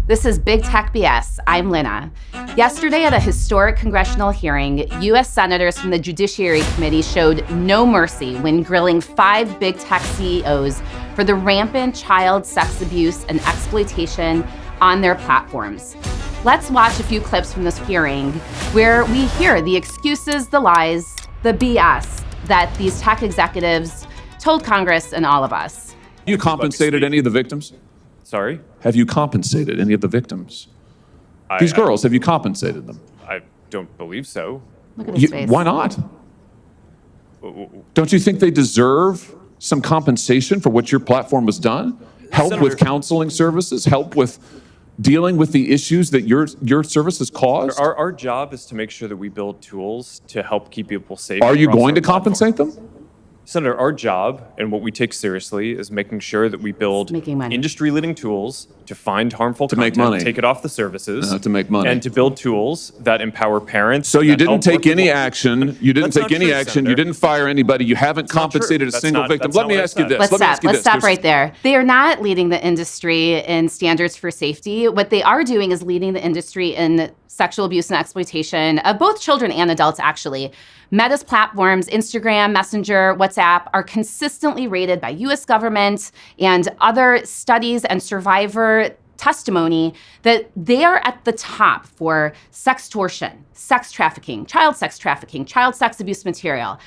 This is Big Tech BS. I'm Lina. Yesterday at a historic congressional hearing, U.S. senators from the Judiciary Committee showed no mercy when grilling 5 big tech CEOs for the rampant child sex abuse and exploitation on their platforms. Let's watch a few clips from this hearing where we hear the excuses, the lies, the BS that these tech executives told Congress and all of us. You compensated any of the victims? Sorry? Have you compensated any of the victims? These girls, have you compensated them? I don't believe so. Look at his face. Why not? Don't you think they deserve some compensation for what your platform has done? Help with counseling services, help with dealing with the issues that your services caused? Our job is to make sure that we build tools to help keep people safe. Are you across going our to compensate them? Senator, our job and what we take seriously is making sure that we build industry-leading tools to find harmful content, make money. take it off the services, To make money. and to build tools that empower parents. So you that didn't help take working any with- action. You didn't That's take not any true, action. Senator. You didn't fire anybody. You haven't That's not compensated true. a That's single not- victim. that's Let not me what I ask you said. this. Let's Let me stop. ask you Let's this. stop There's- right there. They are not leading the industry in standards for safety. What they are doing is leading the industry in sexual abuse and exploitation of both children and adults, actually. Meta's platforms, Instagram, Messenger, WhatsApp, are consistently rated by U.S. government and other studies and survivor testimony that they are at the top for sextortion, sex trafficking, child sex abuse material.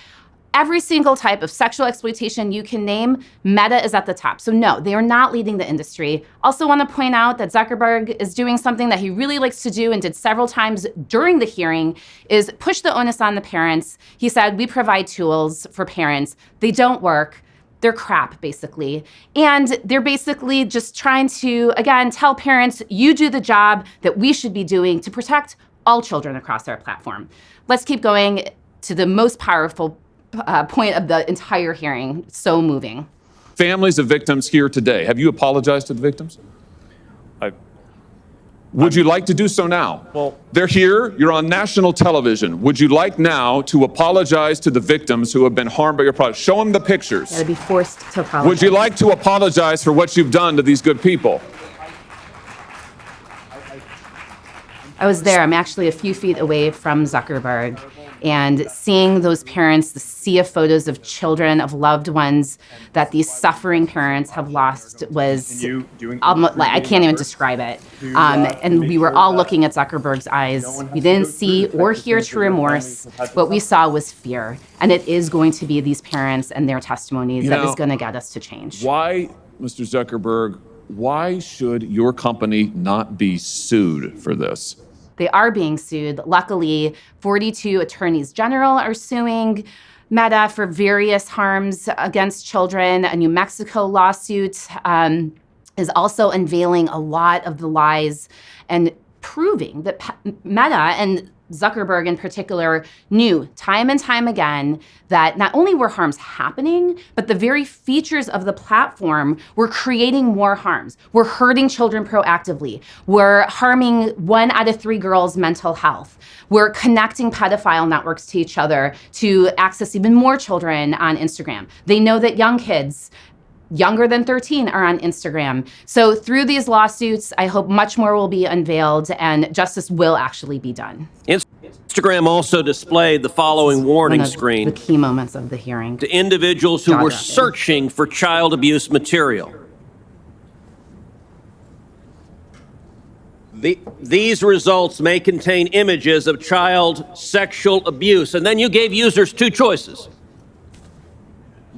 Every single type of sexual exploitation you can name, Meta is at the top. So no, they are not leading the industry. Also want to point out that Zuckerberg is doing something that he really likes to do and did several times during the hearing, is push the onus on the parents. He said, we provide tools for parents. They don't work. They're crap, basically. And they're basically just trying to, again, tell parents, you do the job that we should be doing to protect all children across our platform. Let's keep going to the most powerful point of the entire hearing. So moving. Families of victims here today. Have you apologized to the victims? Would you like to do so now? Well, they're here. You're on national television. Would you like now to apologize to the victims who have been harmed by your product? Show them the pictures. Gotta be forced to apologize. Would you like to apologize for what you've done to these good people? I was there. I'm actually a few feet away from Zuckerberg, and seeing those parents, the sea of photos of children, of loved ones that these suffering parents have lost was almost, like, I can't even describe it. And we were all looking at Zuckerberg's eyes. We didn't see or hear true remorse. What we saw was fear. And it is going to be these parents and their testimonies that is going to get us to change. Why, Mr. Zuckerberg, why should your company not be sued for this? They are being sued. Luckily, 42 attorneys general are suing Meta for various harms against children. A New Mexico lawsuit is also unveiling a lot of the lies and proving that Meta and Zuckerberg in particular knew time and time again that not only were harms happening, but the very features of the platform were creating more harms. We're hurting children proactively. We're harming 1 out of 3 girls' mental health. We're connecting pedophile networks to each other to access even more children on Instagram. They know that young kids younger than 13 are on Instagram. So through these lawsuits, I hope much more will be unveiled and justice will actually be done. Instagram also displayed the following warning screen. The key moments of the hearing. To individuals who were searching for child abuse material. These results may contain images of child sexual abuse. And then you gave users 2 choices.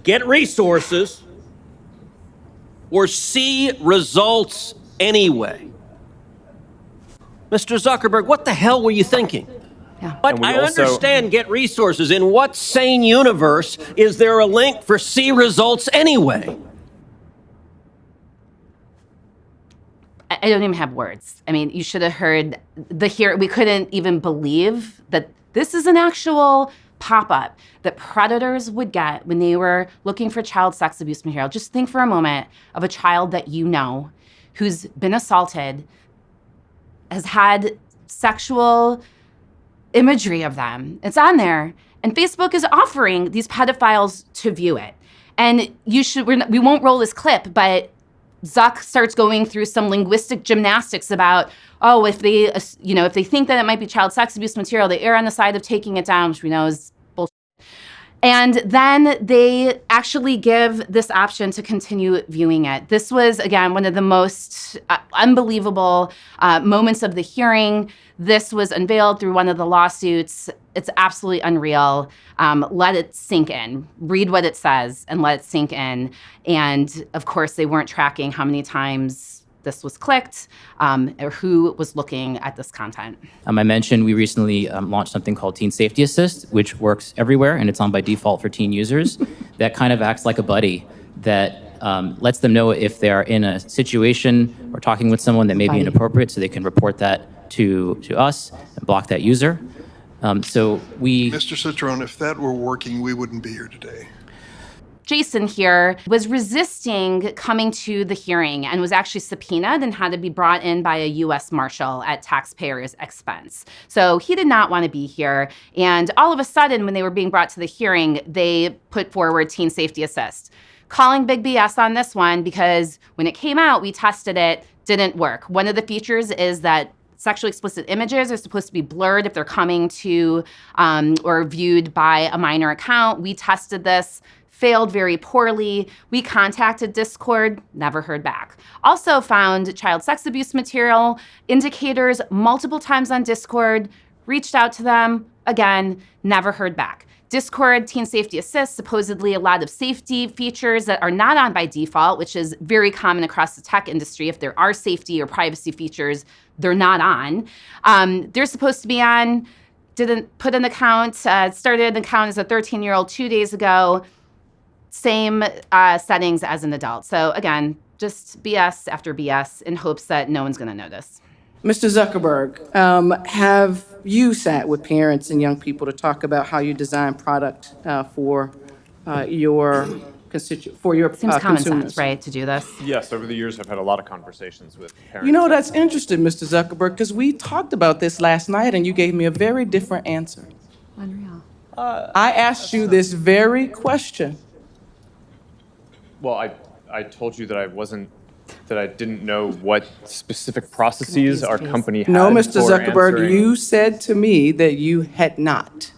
Get resources or see results anyway. Mr. Zuckerberg, what the hell were you thinking? Yeah. But I understand get resources. In what sane universe is there a link for see results anyway? I don't even have words. I mean, you should have heard we couldn't even believe that this is an actual pop-up that predators would get when they were looking for child sex abuse material. Just think for a moment of a child that you know who's been assaulted, has had sexual imagery of them. It's on there. And Facebook is offering these pedophiles to view it. And we won't roll this clip, but Zuck starts going through some linguistic gymnastics about, oh, if they think that it might be child sex abuse material, they err on the side of taking it down, which we know is bullshit. And then they actually give this option to continue viewing it. This was, again, one of the most unbelievable moments of the hearing. This was unveiled through one of the lawsuits. It's absolutely unreal. Let it sink in. Read what it says and let it sink in. And of course, they weren't tracking how many times this was clicked, or who was looking at this content. I mentioned we recently launched something called Teen Safety Assist, which works everywhere, and it's on by default for teen users. That kind of acts like a buddy that lets them know if they're in a situation or talking with someone that may be inappropriate, so they can report that to us and block that user. Mr. Citron, if that were working, we wouldn't be here today. Jason here was resisting coming to the hearing and was actually subpoenaed and had to be brought in by a U.S. Marshal at taxpayers' expense. So he did not want to be here. And all of a sudden, when they were being brought to the hearing, they put forward Teen Safety Assist. Calling big BS on this one because when it came out, we tested it, didn't work. One of the features is that sexually explicit images are supposed to be blurred if they're coming to or viewed by a minor account. We tested this. Failed very poorly. We contacted Discord, never heard back. Also found child sex abuse material indicators multiple times on Discord, reached out to them, again, never heard back. Discord, Teen Safety Assist, supposedly a lot of safety features that are not on by default, which is very common across the tech industry. If there are safety or privacy features, they're not on. They're supposed to be on, didn't put an account, started an account as a 13-year-old 2 days ago. Same settings as an adult. So again, just BS after BS in hopes that no one's going to notice. Mr. Zuckerberg, have you sat with parents and young people to talk about how you design product for your Seems common consumers? sense, right, to do this? Yes, over the years, I've had a lot of conversations with parents. You know, that's interesting, Mr. Zuckerberg, because we talked about this last night and you gave me a very different answer. Unreal. I asked you this very question. Well, I told you that I didn't know what specific processes our company had. No, Mr. for Zuckerberg, answering. you said to me that you had not.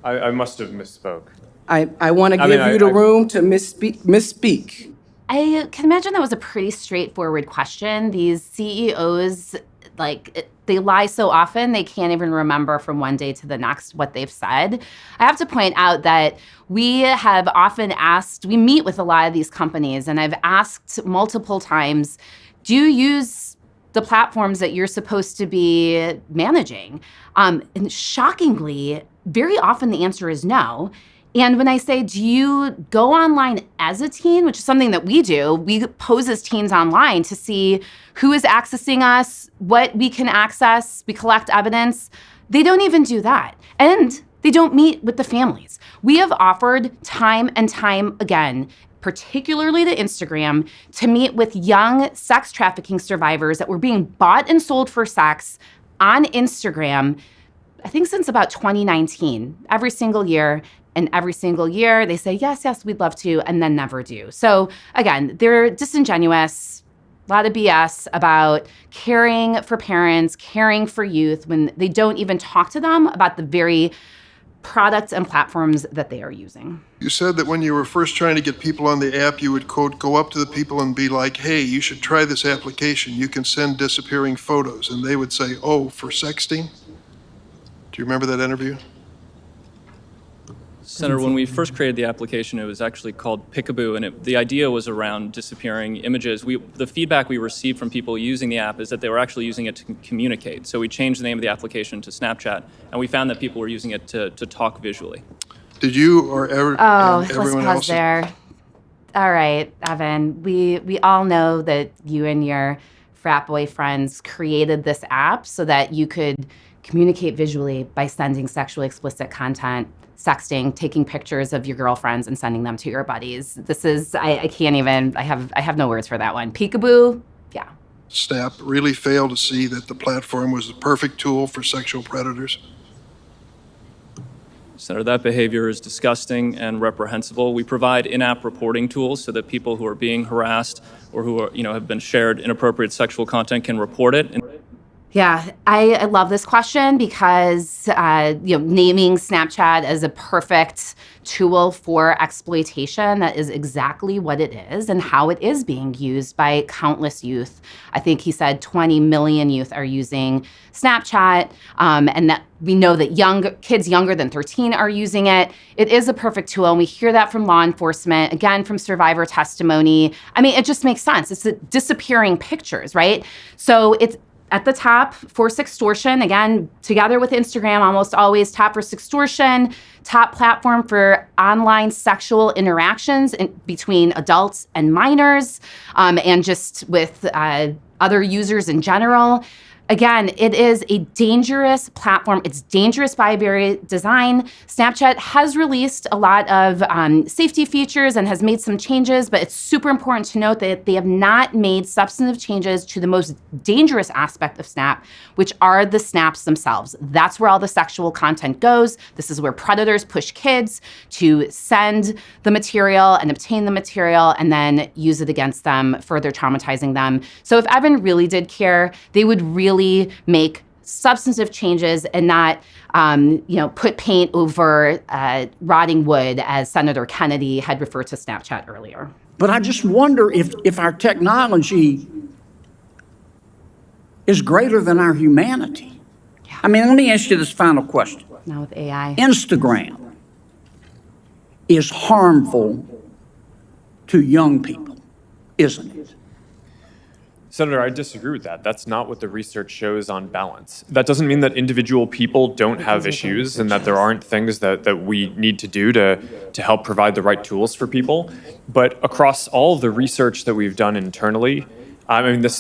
I must have misspoke. I want to give you the room to misspeak. I can imagine that was a pretty straightforward question. These CEOs, they lie so often, they can't even remember from one day to the next what they've said. I have to point out that we have often asked, we meet with a lot of these companies, and I've asked multiple times, do you use the platforms that you're supposed to be managing? And shockingly, very often the answer is no. And when I say, do you go online as a teen, which is something that we do, we pose as teens online to see who is accessing us, what we can access, we collect evidence. They don't even do that. And they don't meet with the families. We have offered time and time again, particularly to Instagram, to meet with young sex trafficking survivors that were being bought and sold for sex on Instagram, I think since about 2019, every single year. And every single year they say, yes, we'd love to, and then never do. So again, they're disingenuous, a lot of BS about caring for parents, caring for youth when they don't even talk to them about the very products and platforms that they are using. You said that when you were first trying to get people on the app, you would, quote, go up to the people and be like, hey, you should try this application. You can send disappearing photos. And they would say, oh, for sexting? Do you remember that interview? Senator, when we first created the application, it was actually called Peekaboo, and the idea was around disappearing images. The feedback we received from people using the app is that they were actually using it to communicate. So we changed the name of the application to Snapchat, and we found that people were using it to talk visually. Did you or everyone let's else? pause there. All right, Evan, we all know that you and your frat boy friends created this app so that you could communicate visually by sending sexually explicit content, sexting, taking pictures of your girlfriends and sending them to your buddies. This is, I can't even, I have no words for that one. Peekaboo, yeah. Snap really failed to see that the platform was the perfect tool for sexual predators? Senator, that behavior is disgusting and reprehensible. We provide in-app reporting tools so that people who are being harassed or who are, have been shared inappropriate sexual content can report it. Yeah, I love this question because naming Snapchat as a perfect tool for exploitation, that is exactly what it is and how it is being used by countless youth. I think he said 20 million youth are using Snapchat, and that we know that kids younger than 13 are using it. It is a perfect tool, and we hear that from law enforcement, again, from survivor testimony. I mean, it just makes sense. It's disappearing pictures, right? So it's at the top for sextortion, again, together with Instagram, almost always top for sextortion, top platform for online sexual interactions between adults and minors, and just with other users in general. Again, it is a dangerous platform. It's dangerous by very design. Snapchat has released a lot of safety features and has made some changes, but it's super important to note that they have not made substantive changes to the most dangerous aspect of Snap, which are the snaps themselves. That's where all the sexual content goes. This is where predators push kids to send the material and obtain the material and then use it against them, further traumatizing them. So if Evan really did care, they would really make substantive changes and not, put paint over rotting wood, as Senator Kennedy had referred to Snapchat earlier. But I just wonder if our technology is greater than our humanity. Yeah. I mean, let me ask you this final question. Now with AI. Instagram is harmful to young people, isn't it? Senator, I disagree with that. That's not what the research shows on balance. That doesn't mean that individual people don't have issues and that there aren't things that we need to do to help provide the right tools for people. But across all of the research that we've done internally, I mean, the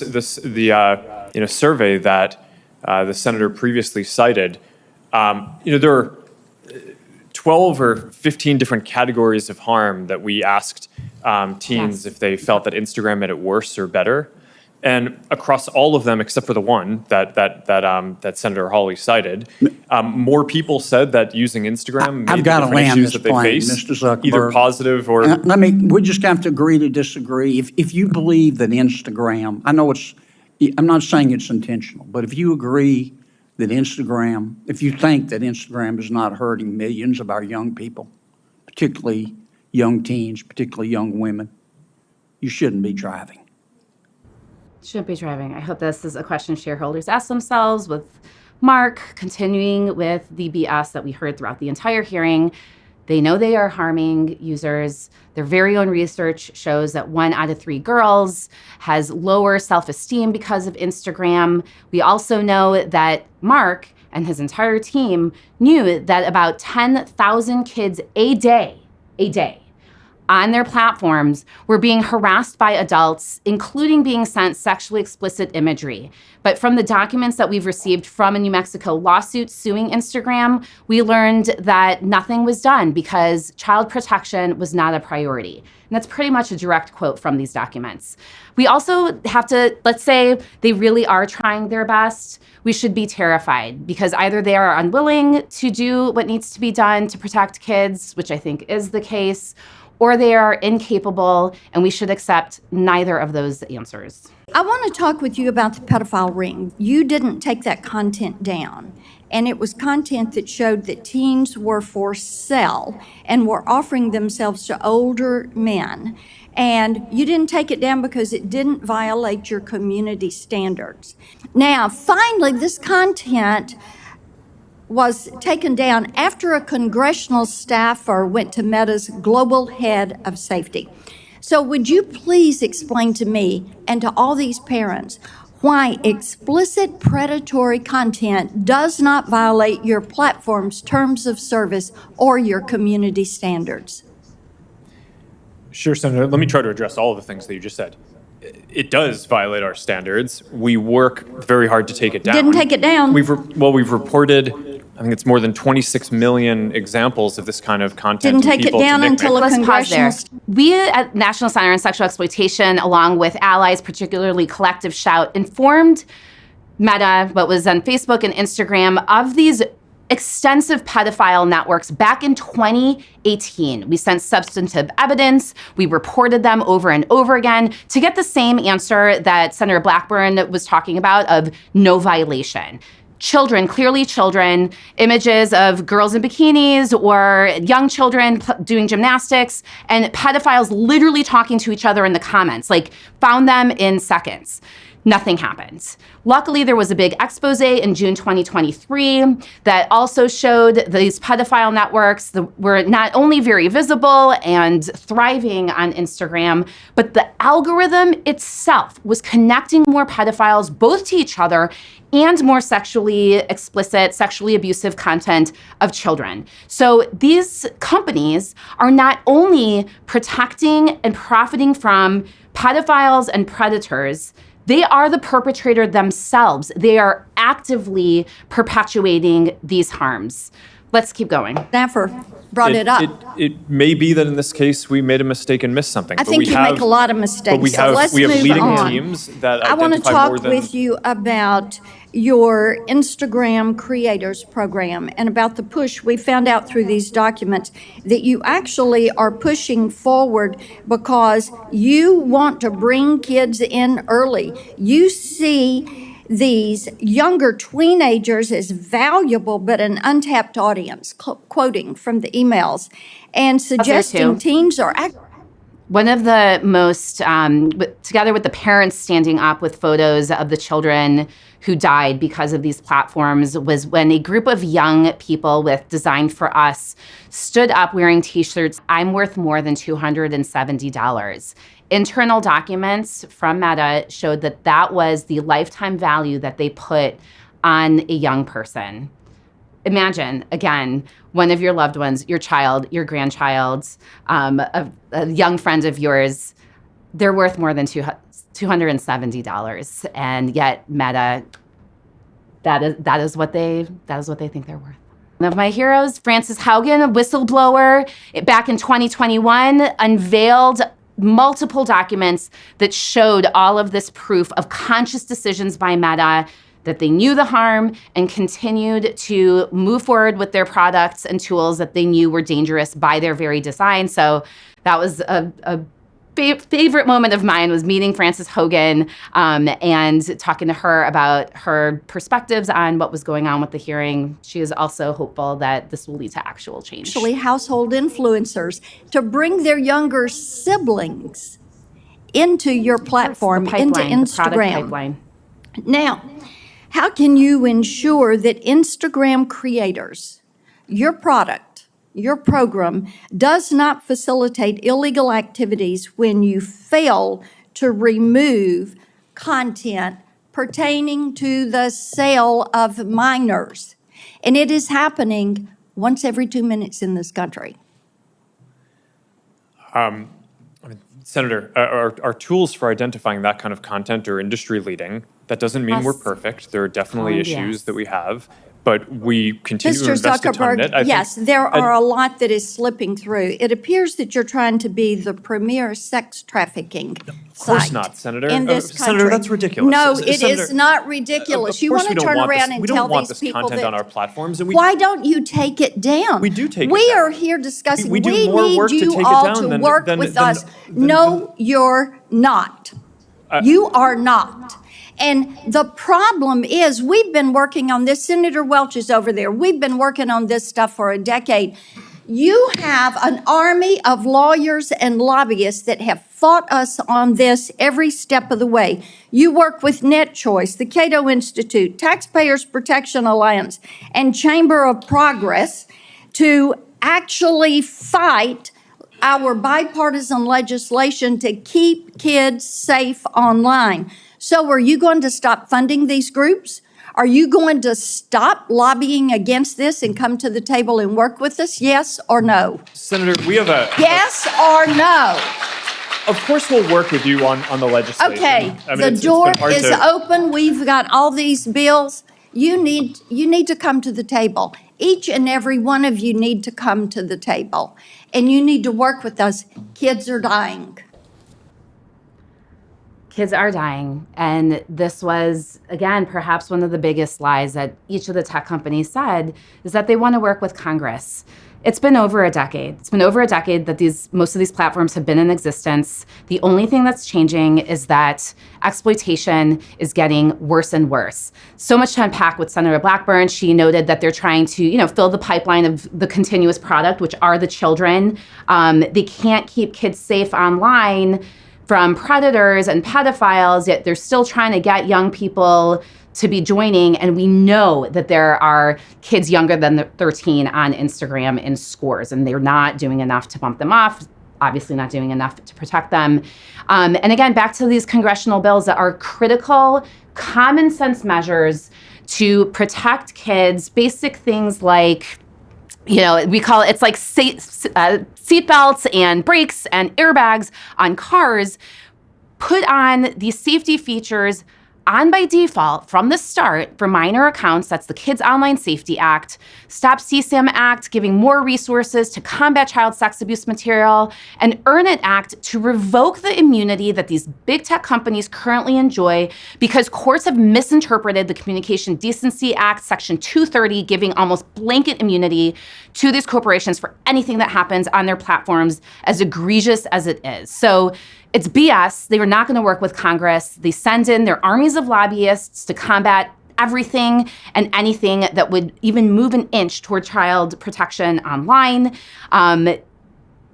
survey that the senator previously cited, there are 12 or 15 different categories of harm that we asked teens if they felt that Instagram made it worse or better. And across all of them, except for the one that Senator Hawley cited, more people said that using Instagram made the different issues that they face, either positive or... we just have to agree to disagree. If you believe that Instagram, I'm not saying it's intentional, but if you agree that if you think that Instagram is not hurting millions of our young people, particularly young teens, particularly young women, you shouldn't be driving. Shouldn't be driving. I hope this is a question shareholders ask themselves with Mark, continuing with the BS that we heard throughout the entire hearing. They know they are harming users. Their very own research shows that 1 out of 3 girls has lower self-esteem because of Instagram. We also know that Mark and his entire team knew that about 10,000 kids a day, on their platforms were being harassed by adults, including being sent sexually explicit imagery. But from the documents that we've received from a New Mexico lawsuit suing Instagram, we learned that nothing was done because child protection was not a priority. And that's pretty much a direct quote from these documents. We also have to, let's say they really are trying their best, we should be terrified because either they are unwilling to do what needs to be done to protect kids, which I think is the case, or they are incapable, and we should accept neither of those answers. I want to talk with you about the pedophile ring. You didn't take that content down, and it was content that showed that teens were for sale and were offering themselves to older men. And you didn't take it down because it didn't violate your community standards. Now, finally, this content was taken down after a congressional staffer went to Meta's global head of safety. So would you please explain to me and to all these parents why explicit predatory content does not violate your platform's terms of service or your community standards? Sure, Senator. Let me try to address all of the things that you just said. It does violate our standards. We work very hard to take it down. Didn't take it down. We've reported, I think it's more than 26 million examples of this kind of content. Didn't take it down until a congressional... We at National Center on Sexual Exploitation, along with allies, particularly Collective Shout, informed Meta, what was on Facebook and Instagram, of these extensive pedophile networks back in 2018. We sent substantive evidence. We reported them over and over again to get the same answer that Senator Blackburn was talking about of no violation. Children, clearly children, images of girls in bikinis or young children doing gymnastics, and pedophiles literally talking to each other in the comments, like found them in seconds. Nothing happened. Luckily, there was a big expose in June 2023 that also showed these pedophile networks were not only very visible and thriving on Instagram, but the algorithm itself was connecting more pedophiles both to each other and more sexually explicit, sexually abusive content of children. So these companies are not only protecting and profiting from pedophiles and predators, they are the perpetrator themselves. They are actively perpetuating these harms. Let's keep going. Staffer brought it up. It may be that in this case we made a mistake and missed something. I think you make a lot of mistakes. But we so have, let's we have move leading on. teams that I want to identify more talk than with you about your Instagram Creators Program and about the push. We found out through these documents that you actually are pushing forward because you want to bring kids in early. You see these younger teenagers as valuable but an untapped audience, quoting from the emails, and suggesting teens are one of the most, together with the parents standing up with photos of the children who died because of these platforms, was when a group of young people with Design for Us stood up wearing t-shirts, "I'm worth more than $270. Internal documents from Meta showed that that was the lifetime value that they put on a young person. Imagine, again, one of your loved ones, your child, your grandchild, a young friend of yours, they're worth more than $270, and yet Meta, that is what they think they're worth. One of my heroes, Frances Haugen, a whistleblower, back in 2021, unveiled multiple documents that showed all of this proof of conscious decisions by Meta, that they knew the harm and continued to move forward with their products and tools that they knew were dangerous by their very design. So that was a favorite moment of mine, was meeting Frances Haugen and talking to her about her perspectives on what was going on with the hearing. She is also hopeful that this will lead to actual change. Actually, household influencers to bring their younger siblings into your platform, into Instagram. The product pipeline. Now, how can you ensure that Instagram creators, your product, your program, does not facilitate illegal activities when you fail to remove content pertaining to the sale of minors? And it is happening once every 2 minutes in this country. Senator, our tools for identifying that kind of content are industry leading. That doesn't mean we're perfect. There are definitely issues that we have, but we continue to invest a ton in it. Yes, there are a lot that is slipping through. It appears that you're trying to be the premier sex trafficking Of course site not, Senator. in this country. Senator, that's ridiculous. No, it Senator, is not ridiculous. You want to turn around and tell these people content that. on our platforms, and Why don't you take it down? We do take it We down. are here discussing. We do more work to need take you it all down to than- work than- with than- us. No, you're not. You are not. And the problem is, we've been working on this. Senator Welch is over there. We've been working on this stuff for a decade. You have an army of lawyers and lobbyists that have fought us on this every step of the way. You work with NetChoice, the Cato Institute, Taxpayers Protection Alliance, and Chamber of Progress to actually fight our bipartisan legislation to keep kids safe online. So are you going to stop funding these groups? Are you going to stop lobbying against this and come to the table and work with us? Yes or no? Senator, we have a... Yes or no? Of course we'll work with you on the legislation. Okay, I mean, the it's door been hard is to- open. We've got all these bills. You need to come to the table. Each and every one of you need to come to the table. And you need to work with us. Kids are dying. Kids are dying. And this was, again, perhaps one of the biggest lies that each of the tech companies said, is that they want to work with Congress. It's been over a decade. It's been over a decade that most of these platforms have been in existence. The only thing that's changing is that exploitation is getting worse and worse. So much to unpack with Senator Blackburn. She noted that they're trying to, fill the pipeline of the continuous product, which are the children. They can't keep kids safe online from predators and pedophiles, yet they're still trying to get young people to be joining. And we know that there are kids younger than 13 on Instagram in scores, and they're not doing enough to bump them off, obviously not doing enough to protect them. And again, back to these congressional bills that are critical, common sense measures to protect kids, basic things like, we call it's like seatbelts and brakes and airbags on cars. Put on these safety features on by default from the start for minor accounts. That's the Kids Online Safety Act. Stop CSAM Act, giving more resources to combat child sex abuse material, and Earn It Act to revoke the immunity that these big tech companies currently enjoy because courts have misinterpreted the Communication Decency Act, Section 230, giving almost blanket immunity to these corporations for anything that happens on their platforms, as egregious as it is. So it's BS. They are not going to work with Congress. They send in their armies of lobbyists to combat everything and anything that would even move an inch toward child protection online.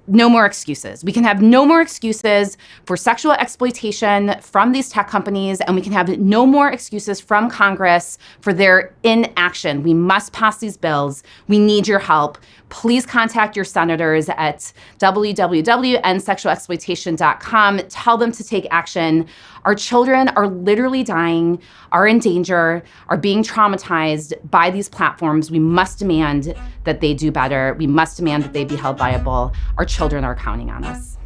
No more excuses. We can have no more excuses for sexual exploitation from these tech companies, and we can have no more excuses from Congress for their inaction. We must pass these bills. We need your help. Please contact your senators at www.endsexualexploitation.com. Tell them to take action. Our children are literally dying, are in danger, are being traumatized by these platforms. We must demand that they do better. We must demand that they be held liable. Our children are counting on us.